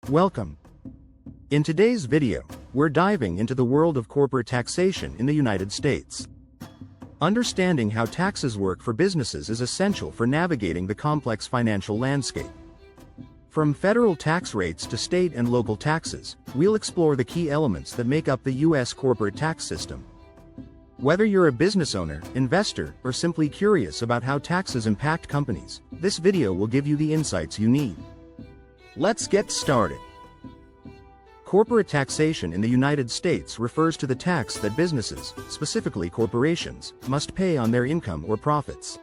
Welcome. In today's video, we're diving into the world of corporate taxation in the United States. Understanding how taxes work for businesses is essential for navigating the complex financial landscape. From federal tax rates to state and local taxes, we'll explore the key elements that make up the U.S. corporate tax system. Whether you're a business owner, investor, or simply curious about how taxes impact companies, this video will give you the insights you need. Let's get started. Corporate taxation in the United States refers to the tax that businesses, specifically corporations, must pay on their income or profits.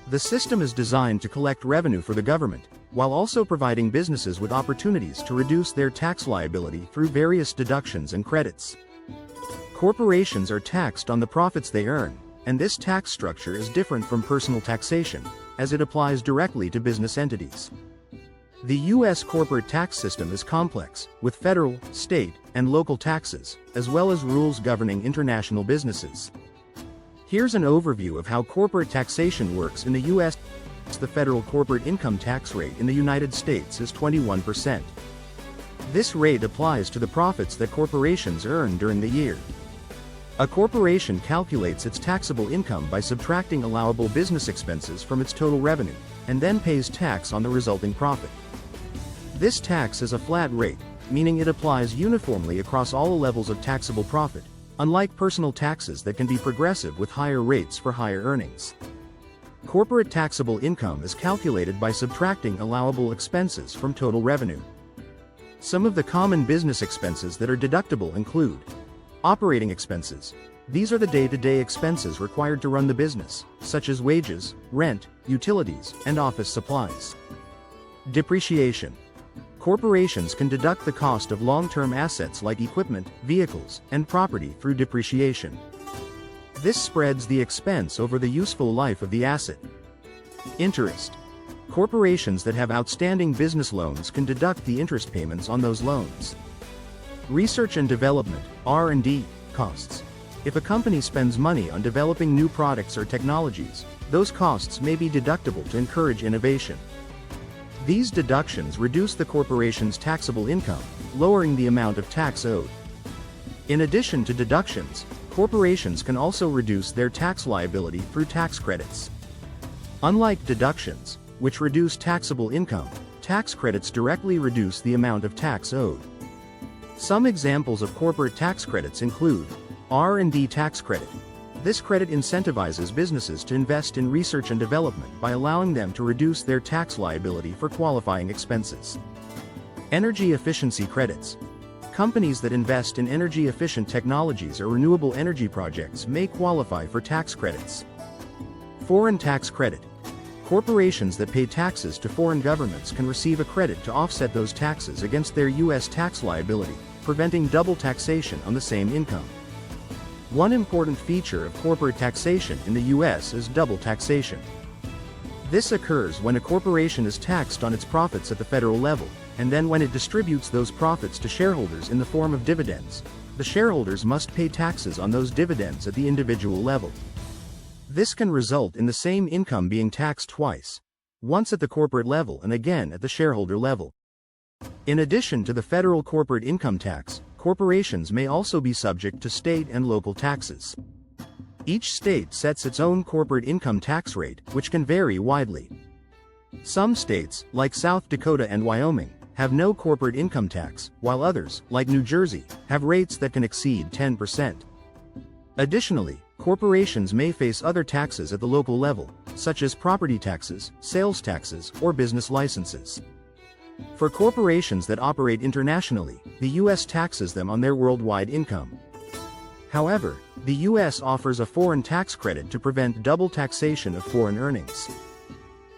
The system is designed to collect revenue for the government, while also providing businesses with opportunities to reduce their tax liability through various deductions and credits. Corporations are taxed on the profits they earn, and this tax structure is different from personal taxation, as it applies directly to business entities. The U.S. corporate tax system is complex, with federal, state, and local taxes, as well as rules governing international businesses. Here's an overview of how corporate taxation works in the U.S. The federal corporate income tax rate in the United States is 21%. This rate applies to the profits that corporations earn during the year. A corporation calculates its taxable income by subtracting allowable business expenses from its total revenue, and then pays tax on the resulting profit. This tax is a flat rate, meaning it applies uniformly across all levels of taxable profit, unlike personal taxes that can be progressive with higher rates for higher earnings. Corporate taxable income is calculated by subtracting allowable expenses from total revenue. Some of the common business expenses that are deductible include operating expenses. These are the day-to-day expenses required to run the business, such as wages, rent, utilities, and office supplies. Depreciation. Corporations can deduct the cost of long-term assets like equipment, vehicles, and property through depreciation. This spreads the expense over the useful life of the asset. Interest. Corporations that have outstanding business loans can deduct the interest payments on those loans. Research and development, R&D, costs. If a company spends money on developing new products or technologies, those costs may be deductible to encourage innovation. These deductions reduce the corporation's taxable income, lowering the amount of tax owed. In addition to deductions, corporations can also reduce their tax liability through tax credits. Unlike deductions, which reduce taxable income, tax credits directly reduce the amount of tax owed. Some examples of corporate tax credits include R&D tax credit. This credit incentivizes businesses to invest in research and development by allowing them to reduce their tax liability for qualifying expenses. Energy efficiency credits. Companies that invest in energy-efficient technologies or renewable energy projects may qualify for tax credits. Foreign tax credit. Corporations that pay taxes to foreign governments can receive a credit to offset those taxes against their U.S. tax liability, preventing double taxation on the same income. One important feature of corporate taxation in the U.S. is double taxation. This occurs when a corporation is taxed on its profits at the federal level, and then when it distributes those profits to shareholders in the form of dividends, the shareholders must pay taxes on those dividends at the individual level. This can result in the same income being taxed twice, once at the corporate level and again at the shareholder level. In addition to the federal corporate income tax, corporations may also be subject to state and local taxes. Each state sets its own corporate income tax rate, which can vary widely. Some states, like South Dakota and Wyoming, have no corporate income tax, while others, like New Jersey, have rates that can exceed 10%. Additionally, corporations may face other taxes at the local level, such as property taxes, sales taxes, or business licenses. For corporations that operate internationally, the U.S. taxes them on their worldwide income. However, the U.S. offers a foreign tax credit to prevent double taxation of foreign earnings.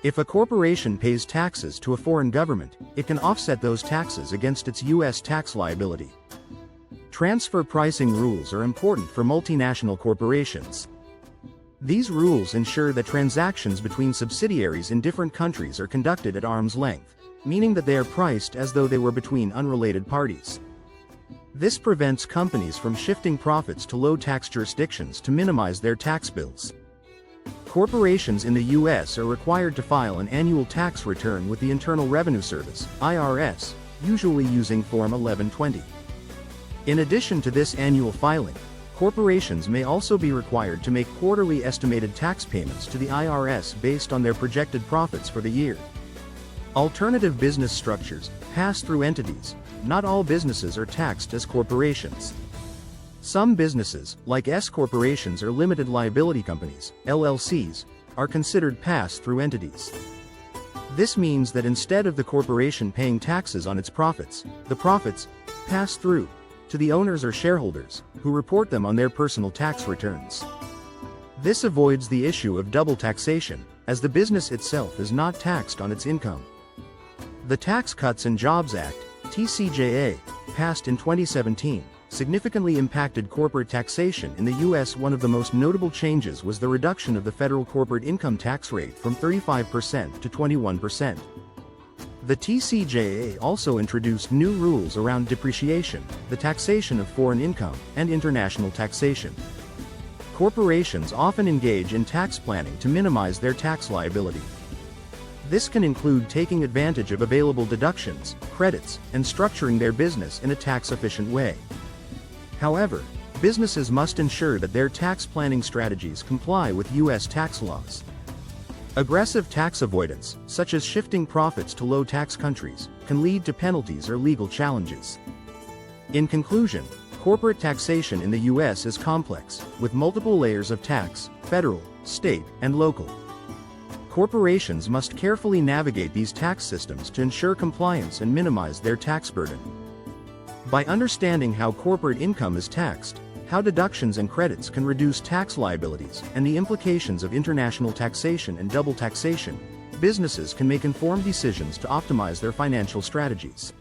If a corporation pays taxes to a foreign government, it can offset those taxes against its U.S. tax liability. Transfer pricing rules are important for multinational corporations. These rules ensure that transactions between subsidiaries in different countries are conducted at arm's length, meaning that they are priced as though they were between unrelated parties. This prevents companies from shifting profits to low-tax jurisdictions to minimize their tax bills. Corporations in the U.S. are required to file an annual tax return with the Internal Revenue Service (IRS) usually using Form 1120. In addition to this annual filing, corporations may also be required to make quarterly estimated tax payments to the IRS based on their projected profits for the year. Alternative business structures, pass-through entities. Not all businesses are taxed as corporations. Some businesses, like S corporations or limited liability companies, LLCs, are considered pass-through entities. This means that instead of the corporation paying taxes on its profits, the profits pass through to the owners or shareholders, who report them on their personal tax returns. This avoids the issue of double taxation, as the business itself is not taxed on its income. The Tax Cuts and Jobs Act, TCJA, passed in 2017, significantly impacted corporate taxation in the U.S. One of the most notable changes was the reduction of the federal corporate income tax rate from 35% to 21%. The TCJA also introduced new rules around depreciation, the taxation of foreign income, and international taxation. Corporations often engage in tax planning to minimize their tax liability. This can include taking advantage of available deductions, credits, and structuring their business in a tax-efficient way. However, businesses must ensure that their tax planning strategies comply with U.S. tax laws. Aggressive tax avoidance, such as shifting profits to low-tax countries, can lead to penalties or legal challenges. In conclusion, corporate taxation in the U.S. is complex, with multiple layers of tax, federal, state, and local. Corporations must carefully navigate these tax systems to ensure compliance and minimize their tax burden. By understanding how corporate income is taxed, how deductions and credits can reduce tax liabilities, and the implications of international taxation and double taxation, businesses can make informed decisions to optimize their financial strategies.